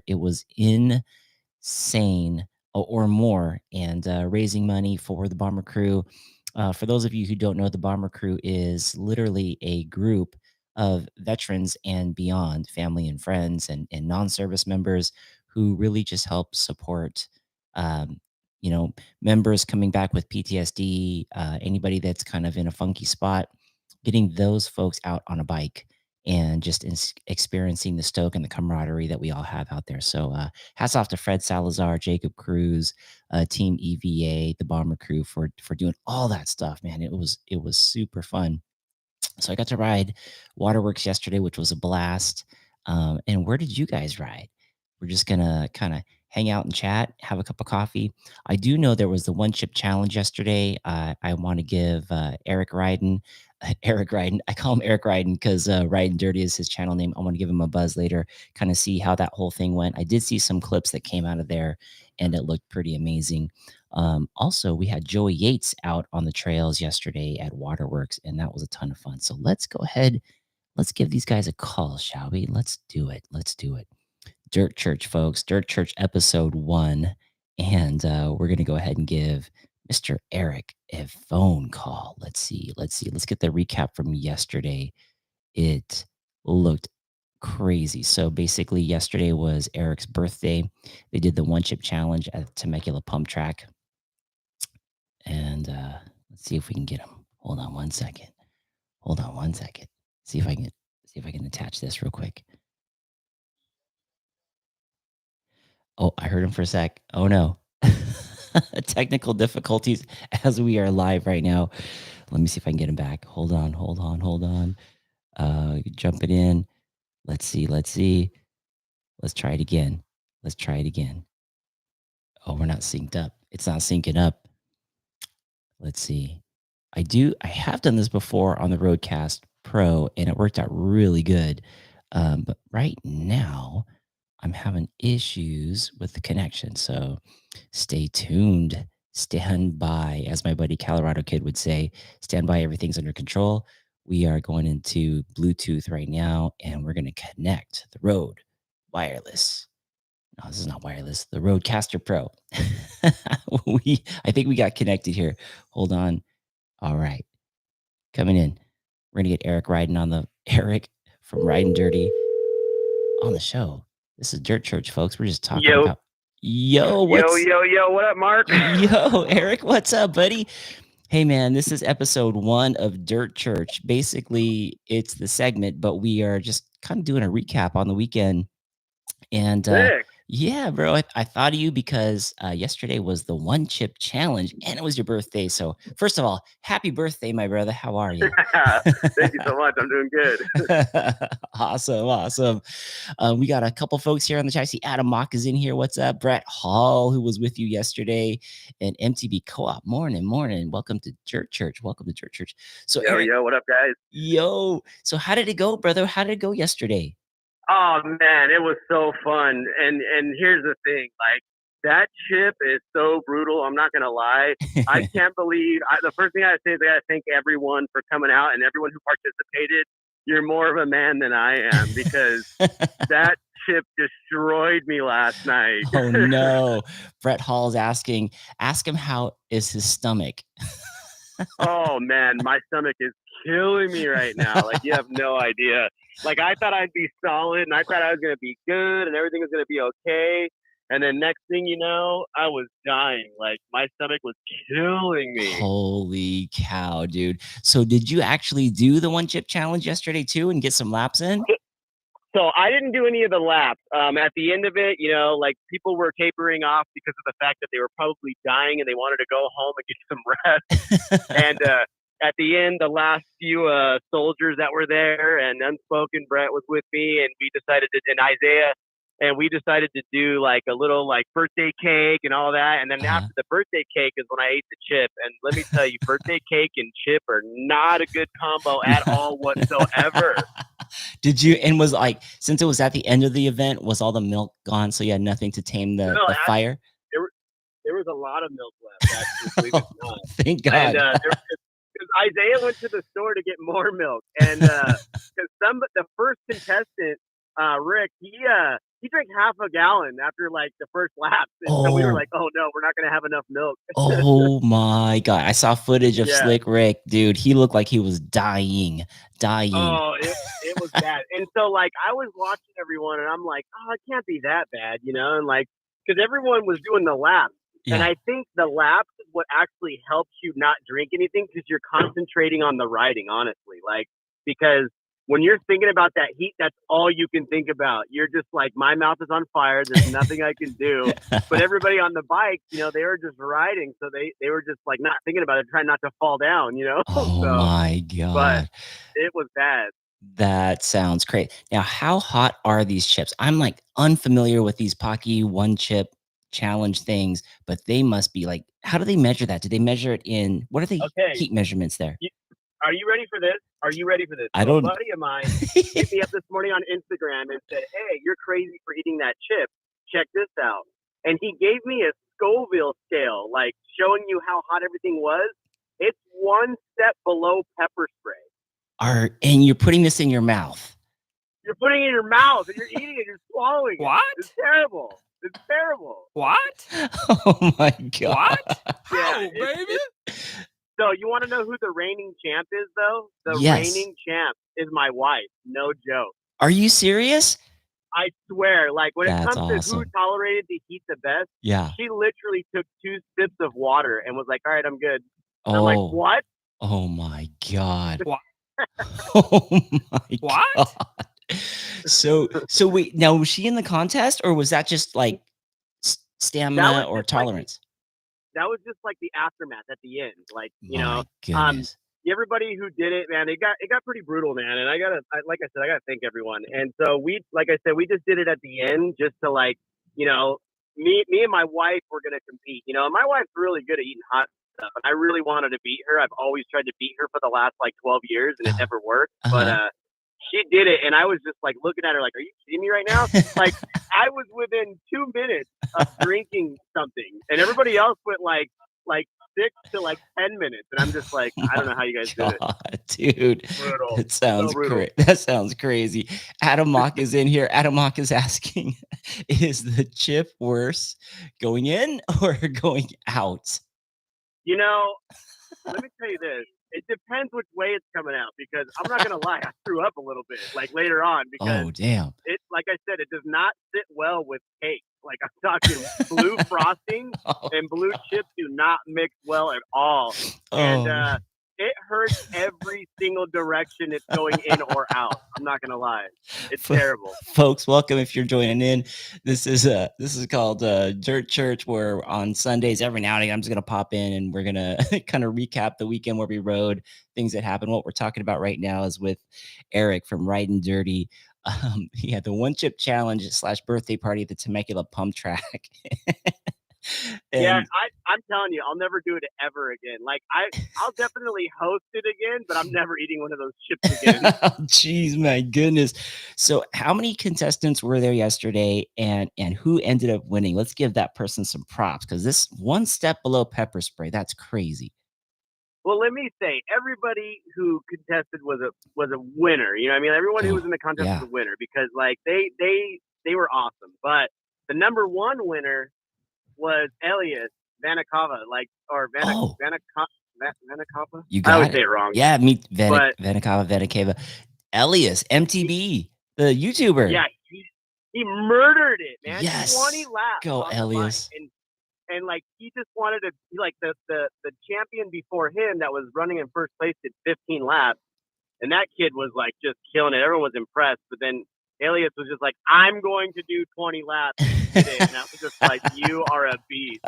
It was insane or more, and raising money for the bomber crew. For those of you who don't know, the bomber crew is literally a group of veterans and beyond, family and friends and non-service members who really just help support, um, you know, members coming back with PTSD, anybody that's kind of in a funky spot, getting those folks out on a bike and just experiencing the stoke and the camaraderie that we all have out there. So hats off to Fred Salazar, Jacob Cruz, Team EVA, the bomber crew for doing all that stuff, man. It was super fun. So I got to ride Waterworks yesterday, which was a blast. And where did you guys ride? We're just gonna kind of hang out and chat, have a cup of coffee. I do know there was the one chip challenge yesterday. I want to give Eric Ryden, Eric Ryden. I call him Eric Ryden because Ryden Dirty is his channel name. I want to give him a buzz later, kind of see how that whole thing went. I did see some clips that came out of there, and it looked pretty amazing. Also, we had Joey Yates out on the trails yesterday at Waterworks, and that was a ton of fun. So let's go ahead. Let's give these guys a call, shall we? Let's do it. Let's do it. Dirt Church, folks. Dirt Church episode 1. And we're going to go ahead and give Mr. Eric a phone call. Let's see. Let's get the recap from yesterday. It looked crazy. So basically, yesterday was Eric's birthday. They did the one chip challenge at Temecula Pump Track. And let's see if we can get him. Hold on one second. See if I can attach this real quick. Oh, I heard him for a sec. Oh no. Technical difficulties as we are live right now. Let me see if I can get him back. Hold on. Jumping in. Let's see. Let's try it again. Oh, we're not synced up. It's not syncing up. Let's see. I have done this before on the Roadcast Pro, and it worked out really good. But right now, I'm having issues with the connection. So stay tuned. Stand by, as my buddy Colorado Kid would say, stand by, everything's under control. We are going into Bluetooth right now, and we're going to connect the Rode wireless. No, this is not wireless. The Rodecaster Pro. I think we got connected here. Hold on. All right. Coming in. We're going to get Eric Eric from Riding Dirty on the show. This is Dirt Church, folks. We're just talking about. Yo, what up, Mark? Yo, Eric, what's up, buddy? Hey, man, this is episode 1 of Dirt Church. Basically, it's the segment, but we are just kind of doing a recap on the weekend. And yeah, bro, I thought of you because yesterday was the one chip challenge, and it was your birthday. So first of all, happy birthday, my brother. How are you? Thank you so much. I'm doing good. Awesome. We got a couple folks here on the chat. I see Adam Mock is in here. What's up? Brett Hall, who was with you yesterday, and MTB Co-op. Morning. Welcome to Dirt Church. So Eric, what up, guys? Yo. So how did it go, brother? How did it go yesterday? Oh man, it was so fun. And here's the thing, like that chip is so brutal. I'm not gonna lie. I can't believe. The first thing I say is I gotta thank everyone for coming out and everyone who participated. You're more of a man than I am because that chip destroyed me last night. Oh no. Brett Hall's asking, ask him how is his stomach. Oh man, my stomach is killing me right now. Like you have no idea. Like I thought I'd be solid and I thought I was gonna be good and everything was gonna be okay. And then next thing you know, I was dying. Like my stomach was killing me. Holy cow, dude. So did you actually do the one chip challenge yesterday too and get some laps in? So I didn't do any of the laps. At the end of it, like people were tapering off because of the fact that they were probably dying and they wanted to go home and get some rest. And at the end, the last few soldiers that were there and Unspoken Brett was with me, and we decided to, and Isaiah, and we decided to do like a little like birthday cake and all that. And then after the birthday cake is when I ate the chip. And let me tell you, birthday cake and chip are not a good combo at all whatsoever. Did you, and was like, since it was at the end of the event, was all the milk gone? So you had nothing to tame the fire? There was a lot of milk left, actually. Thank God. And because Isaiah went to the store to get more milk. And because the first contestant, Rick, he he drank half a gallon after like the first lap, and so we were Oh, like, "Oh no, we're not gonna have enough milk." oh my God. I saw footage of Yeah. Slick Rick, dude. He looked like he was dying, dying. Oh, it was bad. And so like I was watching everyone, and I'm like, "Oh, it can't be that bad," and like because everyone was doing the laps, and Yeah. I think the laps is what actually helps you not drink anything because you're concentrating on the riding, honestly, like because. When you're thinking about that heat, that's all you can think about. You're just like, my mouth is on fire. There's nothing I can do. But everybody on the bike, they were just riding, so they were just like not thinking about it, trying not to fall down. Oh So, my but God. it was bad. That sounds great. Now, how hot are these chips? I'm like unfamiliar with these Pocky one chip challenge things, but they must be like, how do they measure that? Do they measure it in what are the Okay, heat measurements there? you, are you ready for this? Are you ready for this? I So a don't. buddy of mine hit me up this morning on Instagram and said, "Hey, you're crazy for eating that chip. Check this out." And he gave me a Scoville scale, like showing you how hot everything was. It's one step below pepper spray. And you're putting this in your mouth. You're putting it in your mouth and you're eating it, you're swallowing it. What? It's terrible. It's terrible. What? Oh my God. What? How, Yeah, baby? So you want to know who the reigning champ is, though? The Yes. reigning champ is my wife. No joke. Are you serious? I swear. Like when it That's comes to who awesome. tolerated the heat the best, Yeah. she literally took 2 sips of water and was like, "All right, I'm good." And I'm like, Oh, "What?" oh my God. What? Oh my What? God. So wait, now was she in the contest or was that just like That stamina was or just like tolerance? that was just like the aftermath at the end. Like My goodness. everybody who did it, man, it got pretty brutal, man. And like I said, I gotta thank everyone. And so like I said, we just did it at the end just to like, you know, me and my wife were gonna compete. And my wife's really good at eating hot stuff, and I really wanted to beat her. I've always tried to beat her for the last like 12 years, and it Uh, never worked. But uh-huh. she did it, and I was just like looking at her like, "Are you kidding me right now?" Like I was within 2 minutes of drinking something, and everybody else went like 6 to 10 minutes, and I'm just like, I don't know how you guys did it. God, dude, Brutal, that so sounds brutal. great. That sounds crazy. Adam Mock is in here. Adam Mock is asking, is the chip worse going in or going out? You know, let me tell you this. It depends which way it's coming out because I'm not gonna lie, I threw up a little bit like later on because Oh, damn. like I said, it does not sit well with cake. Like I'm talking blue frosting Oh, and blue chips do not mix well at all. And oh. it hurts every single direction it's going in or out. I'm not gonna lie. It's terrible. Folks, welcome if you're joining in. This is called Dirt Church, where on Sundays every now and again I'm just gonna pop in and we're gonna kind of recap the weekend where we rode, things that happened. What we're talking about right now is with Eric from Riding Dirty. He had the one chip challenge / birthday party at the Temecula pump track. Yeah, And I'm telling you, I'll never do it ever again. Like I'll definitely host it again, but I'm never eating one of those chips again. jeez, my goodness. So how many contestants were there yesterday and who ended up winning? Let's give that person some props because this one step below pepper spray, that's crazy. Well, let me say, everybody who contested was a winner. You know what I mean? Everyone who was Oh, in the contest yeah. was a winner because like they were awesome. But the number one winner was Elias Vanikava, Oh, Vanikava. you I always got say it. it wrong. Yeah, meet But Vanikava. Elias, MTB, the YouTuber. yeah, he murdered it, man. Yes. 20 laps Go, on the Elias. bike. And like he just wanted to be like the champion before him that was running in first place did 15 laps, and that kid was like just killing it. Everyone was impressed, but then Elias was just like, "I'm going to do 20 laps," today. And that was just like, "You are a beast."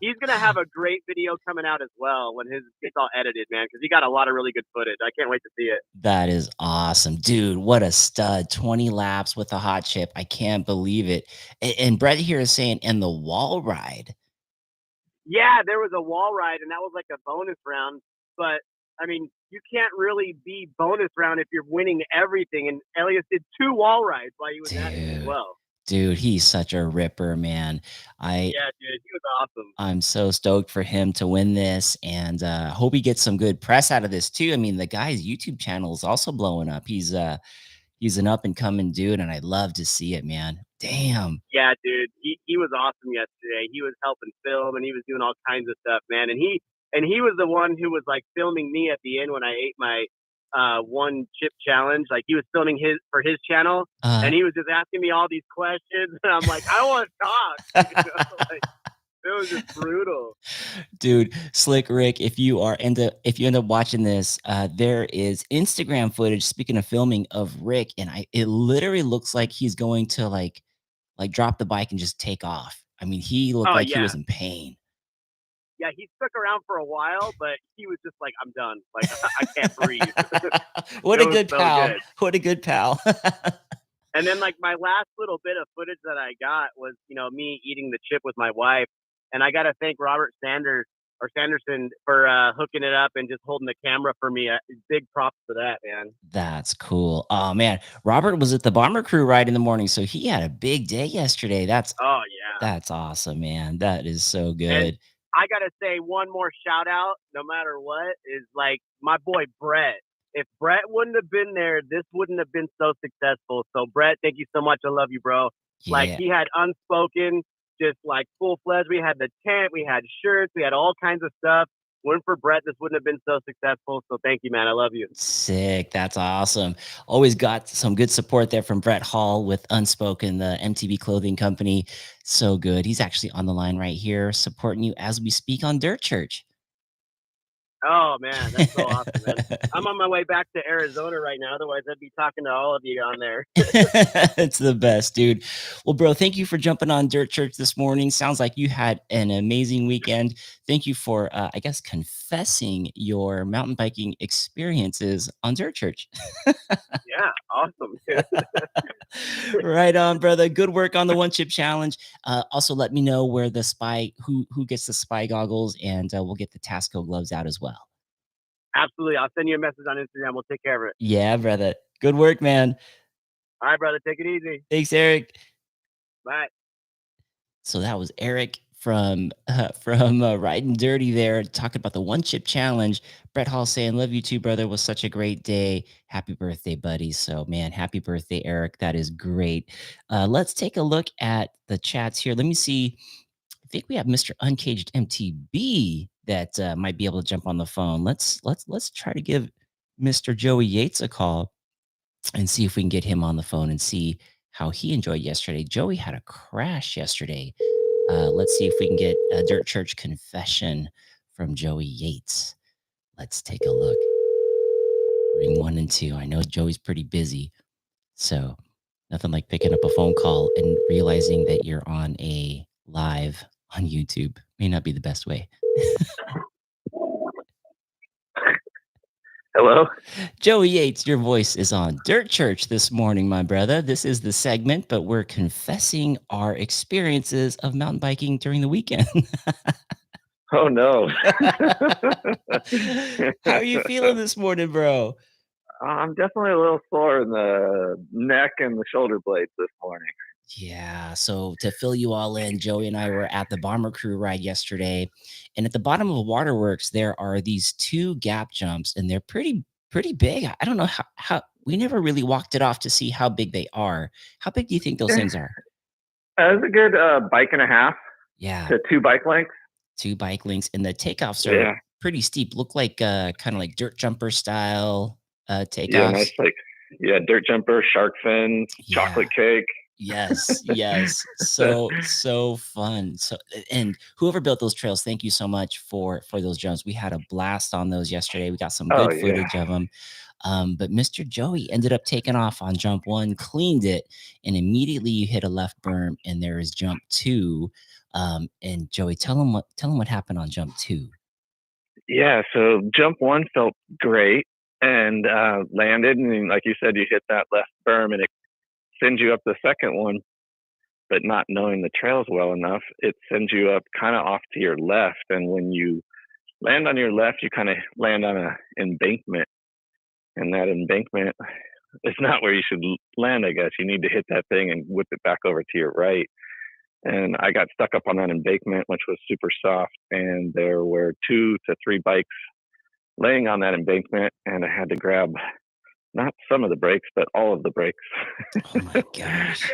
He's gonna have a great video coming out as well when his gets all edited, man, because he got a lot of really good footage. I can't wait to see it. That is awesome, dude. What a stud. 20 laps with a hot chip. I can't believe it. And Brett here is saying, and the wall ride. Yeah, there was a wall ride, and that was like a bonus round. But I mean, you can't really be bonus round if you're winning everything. And Elias did 2 wall rides while he was at it as well. Dude, he's such a ripper, man. Yeah, dude, he was awesome. I'm so stoked for him to win this, and hope he gets some good press out of this too. I mean, the guy's YouTube channel is also blowing up. He's he's an up and coming dude, and I love to see it, man. Damn. Yeah, dude, he was awesome yesterday. He was helping film and he was doing all kinds of stuff, man. And he was the one who was like filming me at the end when I ate my one chip challenge. Like he was filming his for his channel, and he was just asking me all these questions, and I'm like, I want to talk. Like, it was just brutal. Dude, Slick Rick, if you end up watching this, there is Instagram footage, speaking of filming, of Rick, and it literally looks like he's going to like drop the bike and just take off. I mean, he looked Oh like he yeah, was in pain. yeah. He stuck around for a while, but he was just like, I'm done. Like I can't breathe. What It a was good so pal. good. What a good pal. And then like my last little bit of footage that I got was, me eating the chip with my wife. And I got to thank Robert Sanders or Sanderson for hooking it up and just holding the camera for me. Big props for that, man. That's cool. Oh man, Robert was at the Bomber Crew ride in the morning, so he had a big day yesterday. Oh yeah. That's awesome, man. That is so And good. I got to say one more shout out, no matter what, is like my boy Brett. If Brett wouldn't have been there, this wouldn't have been so successful. So Brett, thank you so much. I love you, bro. Like Yeah. he had Unspoken, just like full fledged. We had the tent, we had shirts, we had all kinds of stuff. Wouldn't for Brett, this wouldn't have been so successful. So thank you, man. I love you. Sick. That's awesome. Always got some good support there from Brett Hall with Unspoken, the MTV clothing company. So good. He's actually on the line right here supporting you as we speak on Dirt Church. Oh man, that's so awesome, man. I'm on my way back to Arizona right now. Otherwise, I'd be talking to all of you on there. It's the best, dude. Well, bro, thank you for jumping on Dirt Church this morning. Sounds like you had an amazing weekend. Thank you for, I guess, confessing your mountain biking experiences on Dirt Church. Yeah, awesome. Right on, brother. Good work on the one chip challenge. Also, let me know where the who gets the spy goggles, and we'll get the Tasco gloves out as well. Absolutely. I'll send you a message on Instagram. We'll take care of it. Yeah, brother. Good work, man. All right, brother. Take it easy. Thanks, Eric. Bye. So that was Eric from Riding Dirty there, talking about the one chip challenge. Brett Hall saying, "Love you too, brother. Was such a great day. Happy birthday, buddy." So man, happy birthday, Eric. That is great. Let's take a look at the chats here. Let me see. I think we have Mr. Uncaged MTB that might be able to jump on the phone. Let's try to give Mr. Joey Yates a call and see if we can get him on the phone and see how he enjoyed yesterday. Joey had a crash yesterday. Let's see if we can get a Dirt Church confession from Joey Yates. Let's take a look. Ring 1 and 2. I know Joey's pretty busy, so nothing like picking up a phone call and realizing that you're on a live on YouTube. May not be the best way. Hello. Joey Yates, your voice is on Dirt Church this morning, my brother. This is the segment, but we're confessing our experiences of mountain biking during the weekend. Oh no. How are you feeling this morning, bro? I'm definitely a little sore in the neck and the shoulder blades this morning. Yeah. So to fill you all in, Joey and I were at the Bomber Crew ride yesterday, and at the bottom of the waterworks, there are these two gap jumps, and they're pretty big. I don't know how we never really walked it off to see how big they are. How big do you think those things are? It's a good bike and a half Yeah, to 2 bike lengths. two bike links, and the takeoffs are Yeah. pretty steep. Look like kind of like dirt jumper style Yeah, takeoffs. nice dirt jumper, shark fin, Yeah. chocolate cake. Yes, yes. So fun. So and whoever built those trails, thank you so much for those jumps. We had a blast on those yesterday. We got some Oh good yeah. footage of them. But Mr. Joey ended up taking off on jump 1, cleaned it, and immediately you hit a left berm, and there is jump 2. And Joey, tell him what happened on jump 2. Yeah, so jump 1 felt great and landed, and like you said, you hit that left berm and it sends you up the second one, but not knowing the trails well enough, it sends you up kind of off to your left. And when you land on your left, you kind of land on a embankment, and that embankment is not where you should land. I guess you need to hit that thing and whip it back over to your right. And I got stuck up on that embankment, which was super soft, and there were 2 to 3 bikes laying on that embankment, and I had to grab not some of the brakes, but all of the brakes. Oh my gosh.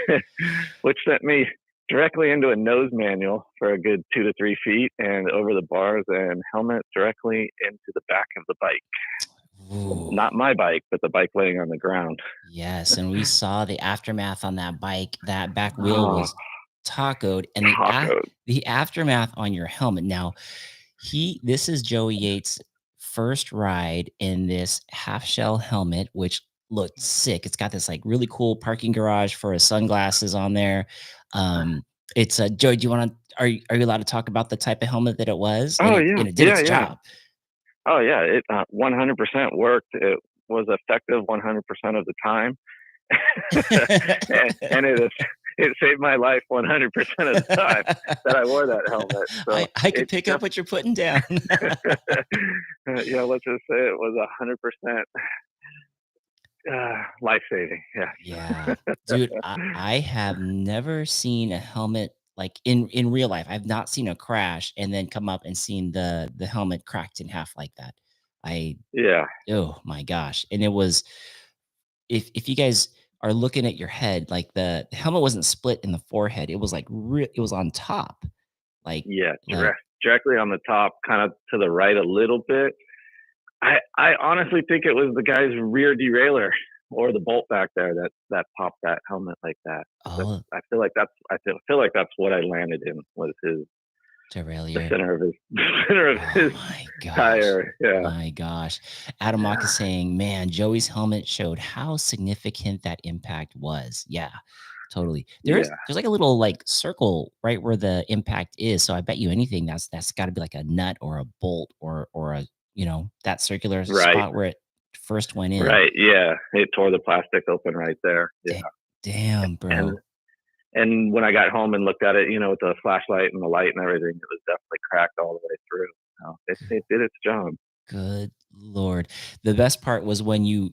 Which sent me directly into a nose manual for a good 2 to 3 feet and over the bars and helmet directly into the back of the bike. Ooh. Not my bike, but the bike laying on the ground. Yes, and we saw the aftermath on that bike. That back wheel Oh, was tacoed, and taco. the aftermath on your helmet. Now, this is Joey Yates' first ride in this half shell helmet, which looked sick. It's got this like really cool parking garage for his sunglasses on there. It's Joey. Do you want to? Are you allowed to talk about the type of helmet that it was? Oh yeah, And it did yeah, its yeah. job. Oh yeah, it 100% worked. It was effective 100% of the time, and it saved my life 100% of the time that I wore that helmet. So I could pick up what you're putting down. yeah, let's just say it was 100% life saving. Yeah. Yeah, dude, I have never seen a helmet like in real life. I've not seen a crash and then come up and seen the helmet cracked in half like that. I Yeah. Oh my gosh. And it was, if you guys are looking at your head, like the helmet wasn't split in the forehead. It was like it was on top. Like Yeah. like Directly on the top, kind of to the right a little bit. I honestly think it was the guy's rear derailleur or the bolt back there that popped that helmet like that. oh, I feel like that's what I landed in was the derailleur. center of his center of Oh his my gosh. tire. Yeah. My gosh. Adam Mock is saying, man, Joey's helmet showed how significant that impact was. Yeah, totally. There's Yeah. like a little like circle right where the impact is. So I bet you anything that's gotta be like a nut or a bolt or a, that circular Right. spot where it first went in. Right. Yeah. It tore the plastic open right there. Yeah. Damn, And bro. and when I got home and looked at it, with the flashlight and the light and everything, it was definitely cracked all the way through. So it did its job. Good lord. The best part was when you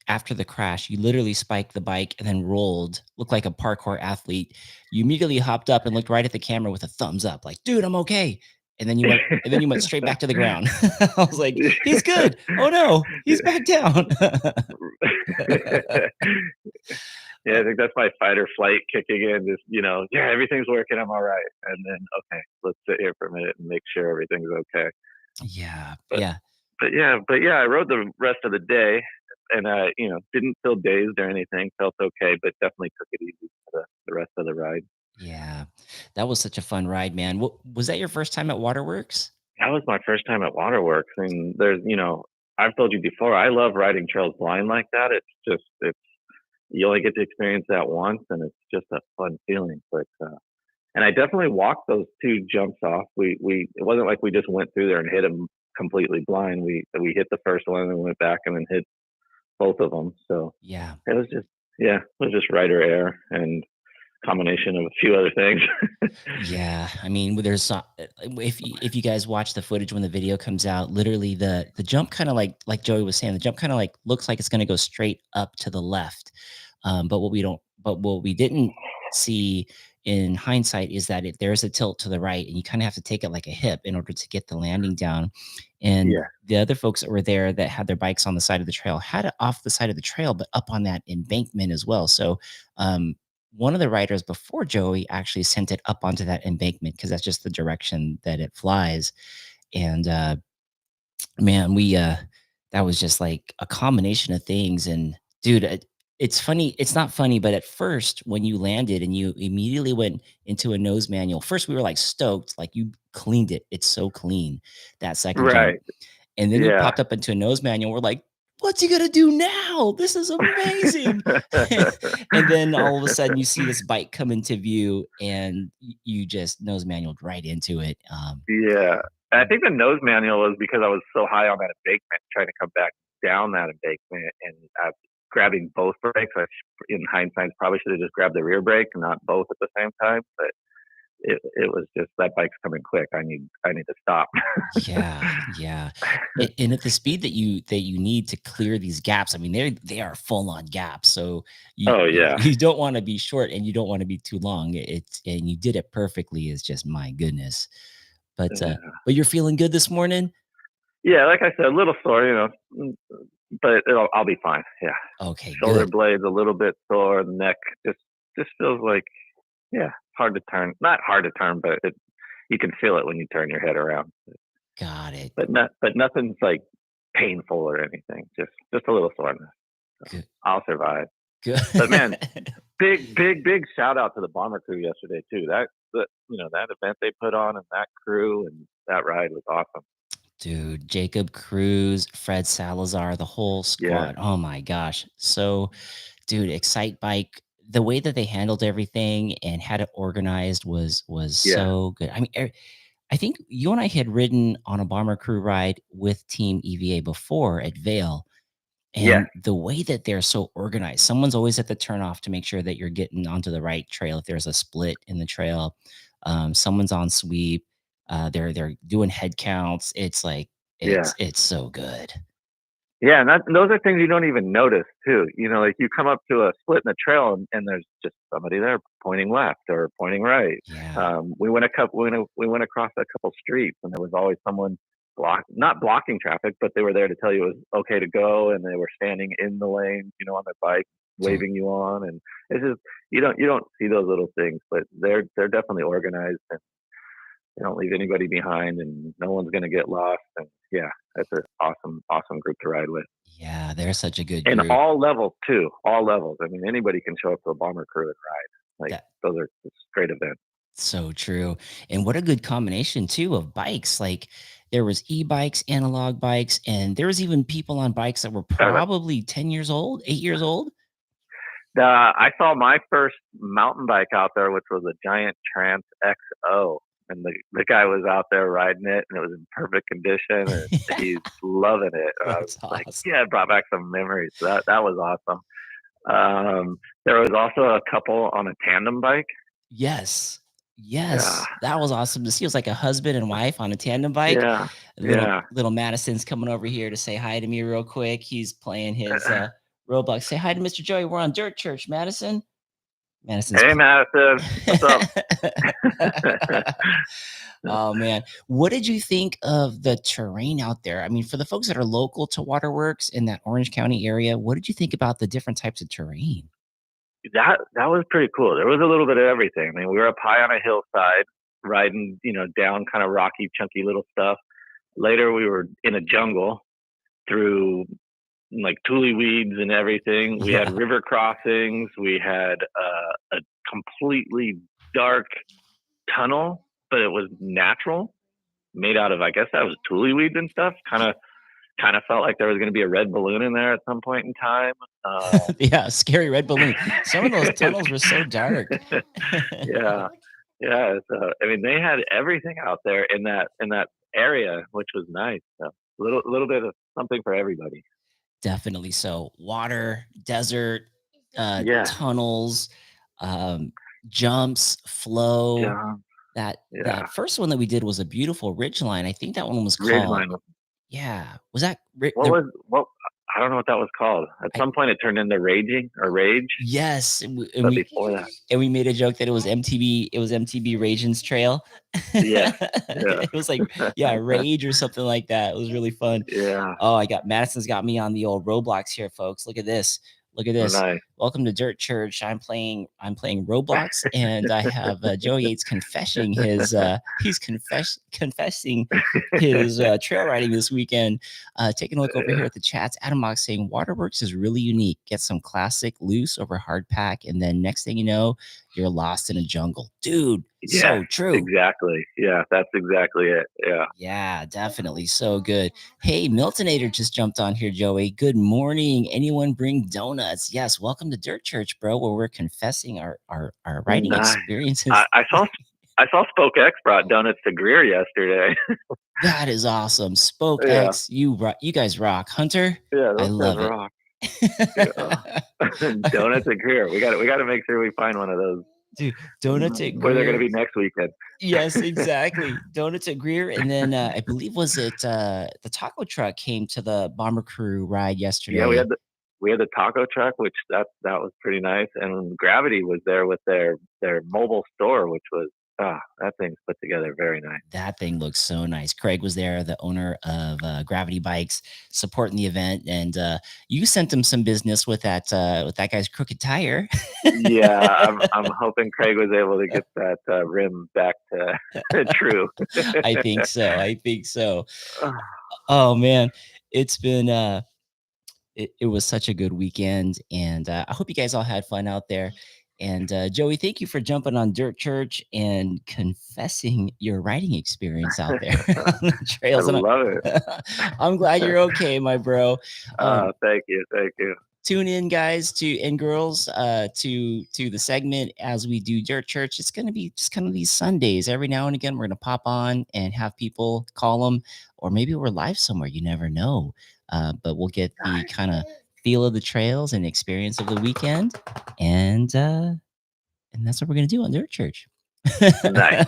after the crash, you literally spiked the bike and then rolled, looked like a parkour athlete. You immediately hopped up and looked right at the camera with a thumbs up, like, "Dude, I'm okay." And then you went straight back to the ground. I was like, "He's good. Oh no, he's back down." Yeah, I think that's my fight or flight kicking in. Just yeah, everything's working. I'm all right. And then okay, let's sit here for a minute and make sure everything's okay. Yeah, But yeah. but yeah, I rode the rest of the day, and I didn't feel dazed or anything. Felt okay, but definitely took it easy for the rest of the ride. Yeah. That was such a fun ride, man. Was that your first time at Waterworks? That was my first time at Waterworks, and I've told you before, I love riding trails blind like that. It's you only get to experience that once, and it's just a fun feeling. But and I definitely walked those two jumps off. We it wasn't like we just went through there and hit them completely blind. We hit the first one and went back and then hit both of them. So Yeah. it was just rider air and combination of a few other things. Yeah, I mean, if you guys watch the footage when the video comes out, literally the jump kind of like Joey was saying, the jump kind of like looks like it's going to go straight up to the left. But what we didn't see in hindsight is that there's a tilt to the right, and you kind of have to take it like a hip in order to get the landing down. And Yeah, the other folks that were there that had their bikes on the side of the trail had it off the side of the trail, but up on that embankment as well. So um, one of the riders before Joey actually sent it up onto that embankment because that's just the direction that it flies. And man, that was just like a combination of things. And dude, it's funny. It's not funny, but at first, when you landed and you immediately went into a nose manual, first we were like stoked, like you cleaned it. It's so clean that second jump. right. And then you Yeah. popped up into a nose manual. We're like, what's he gonna do now? This is amazing. And then all of a sudden you see this bike come into view and you just nose manualed right into it. Yeah. And I think the nose manual was because I was so high on that embankment, trying to come back down that embankment and grabbing both brakes. In hindsight, probably should have just grabbed the rear brake, not both at the same time. But it was just that bike's coming quick. I need to stop. Yeah, yeah. And at the speed that you need to clear these gaps, I mean, they are full on gaps. So you Oh you, yeah. you don't want to be short and you don't want to be too long. And you did it perfectly. Is just my goodness. But Yeah. but you're feeling good this morning. Yeah, like I said, a little sore, but I'll be fine. Yeah, Okay, shoulder good. blades a little bit sore, neck just feels like, yeah, hard to turn. Not hard to turn, but you can feel it when you turn your head around. Got it. But nothing's like painful or anything. Just a little soreness. So Good. I'll survive. Good. But man, big shout out to the bomber crew yesterday too. That event they put on and that crew and that ride was awesome. Dude, Jacob Cruz, Fred Salazar, the whole Yeah, squad. Oh my gosh. So, dude, Excite Bike, the way that they handled everything and had it organized was yeah, so good. I mean, I think you and I had ridden on a bomber crew ride with Team EVA before at Vale. yeah, And the way that they're so organized, someone's always at the turnoff to make sure that you're getting onto the right trail. If there's a split in the trail, someone's on sweep. They're doing head counts. It's like yeah. it's so good. Yeah, and those are things you don't even notice too. Like you come up to a split in the trail and there's just somebody there pointing left or pointing right. Yeah. We went across a couple streets and there was always someone not blocking traffic, but they were there to tell you it was okay to go, and they were standing in the lane, on their bike, So waving you on, and it's just you don't see those little things, but they're definitely organized, and they don't leave anybody behind, and no one's gonna get lost. And yeah, that's an awesome group to ride with. yeah, they're such a good And group. all levels too. All levels. I mean, anybody can show up to a bomber crew and ride. Like That those are just great events. so true. And what a good combination too of bikes. Like there was e-bikes, analog bikes, and there was even people on bikes that were Uh, probably 10 years old, 8 years old. I saw my first mountain bike out there, which was a giant Trans XO, and the guy was out there riding it, and it was in perfect condition, and he's loving it. And I was That's like, awesome. yeah, it brought back some memories. That was awesome. There was also a couple on a tandem bike. Yes. Yeah, Yes. That was awesome to see. It was like a husband and wife on a tandem bike. yeah, Little yeah. little Madison's coming over here to say hi to me real quick. He's playing his Roblox. Say hi to Mr. Joey. We're on Dirt Church, Madison. Madison's Hey, Madison, what's up? Oh man. What did you think of the terrain out there? I mean, for the folks that are local to Waterworks in that Orange County area, what did you think about the different types of terrain? That was pretty cool. There was a little bit of everything. I mean, we were up high on a hillside, riding, down kind of rocky, chunky little stuff. Later, we were in a jungle through like tule weeds and everything. We had Yeah. river crossings. We had a completely dark tunnel, but it was natural, made out of, I guess that was tule weeds and stuff. Kind of felt like there was going to be a red balloon in there at some point in time. Yeah, scary red balloon. Some of those tunnels were so dark. Yeah, yeah. So I mean, they had everything out there in that area, which was nice. So little bit of something for everybody. Definitely so. Water, desert, Yeah, tunnels, um, jumps, flow. yeah, That yeah. first one that we did was a beautiful ridge line. I think that one was called, Ridgeline. yeah. Was that What was what? I don't know what that was called. At I some point, it turned into Raging or Rage, yes, and we and but we before that, and we made a joke that it was MTB Ragens Trail. yeah, yeah, It was like, yeah, Rage or something like that. It was really fun. yeah. Oh, Madison's got me on the old Roblox here, folks. Look at this. Look at this. Nice. Welcome to Dirt Church. I'm playing Roblox, and I have Joey Yates confessing his confessing his trail riding this weekend. Taking a look over here Yeah, at the chats. Adam Mox saying Waterworks is really unique. Get some classic loose over hard pack, and then next thing you know, you're lost in a jungle. Dude, yes, so true. exactly. Yeah, that's exactly it. Yeah. Yeah, definitely. So good. Hey, Miltonator just jumped on here, Joey. Good morning. Anyone bring donuts? Yes. Welcome to Dirt Church, bro, where we're confessing our writing Nice. experiences. I saw SpokeX brought donuts to Greer yesterday. That is awesome. Yeah, SpokeX, you guys rock. Hunter, yeah, I those guys love it. rock. Yeah. Donuts at Greer. We got to make sure we find one of those. Dude, donuts at Where they're going to Greer. be next weekend. Yes, exactly. Donuts at Greer. And then I believe was it the taco truck came to the bomber crew ride Yeah, we yesterday. had the taco truck, which that was pretty nice, and Gravity was there with their mobile store, which was that thing's put together very nice. That thing looks so nice. Craig was there, the owner of Gravity Bikes, supporting the event, and you sent him some business with that guy's crooked tire. Yeah, I'm hoping Craig was able to get that rim back to true. I think so. I think so. Oh man, it's been it was such a good weekend, and I hope you guys all had fun out there. And Joey, thank you for jumping on Dirt Church and confessing your riding experience out there on the I trails. And love it. I'm glad you're okay, my bro. Thank you. Tune in, guys, and girls, to the segment as we do Dirt Church. It's going to be just kind of these Sundays. Every now and again, we're going to pop on and have people call them, or maybe we're live somewhere. You never know. But we'll get the kind of feel of the trails and experience of the weekend, and that's what we're going to do on Dirt Church. Nice.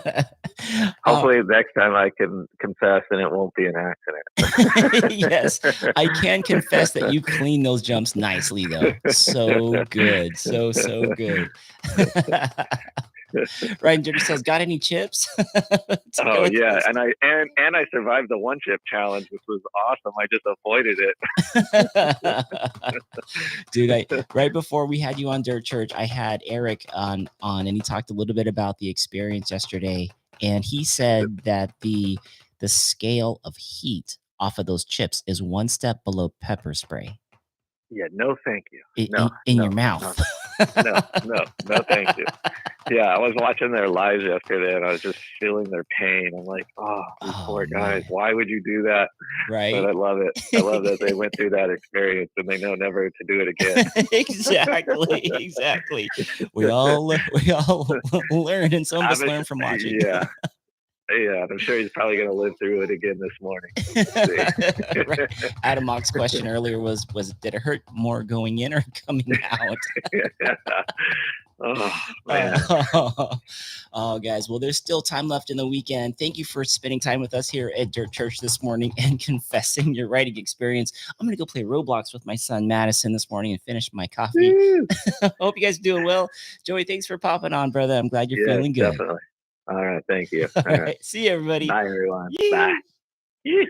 Hopefully next time I can confess and it won't be an accident. Yes, I can confess that you clean those jumps nicely, though. So good. So good. Ryan Dirty says, got any chips? Oh yeah, and I survived the one chip challenge, which was awesome. I just avoided it. Dude, right before we had you on Dirt Church, I had Eric on, and he talked a little bit about the experience yesterday, and he said that the scale of heat off of those chips is one step below pepper spray. Yeah, no thank you. In your mouth. No, thank you. Yeah, I was watching their lives yesterday, and I was just feeling their pain. I'm like, these poor guys, why would you do that? Right. But I love it. I love that they went through that experience, and they know never to do it again. Exactly. We all learn, and some of us learn from watching. Yeah, I'm sure he's probably going to live through it again this morning. Right. Adam Mock's question earlier was did it hurt more going in or coming out? Oh, man. Oh, guys. Well, there's still time left in the weekend. Thank you for spending time with us here at Dirt Church this morning and confessing your riding experience. I'm going to go play Roblox with my son, Madison, this morning and finish my coffee. Hope you guys are doing well. Joey, thanks for popping on, brother. I'm glad you're feeling good. Definitely. All right. Thank you. All right. See you, everybody. Bye, everyone. Yee. Bye. Yee.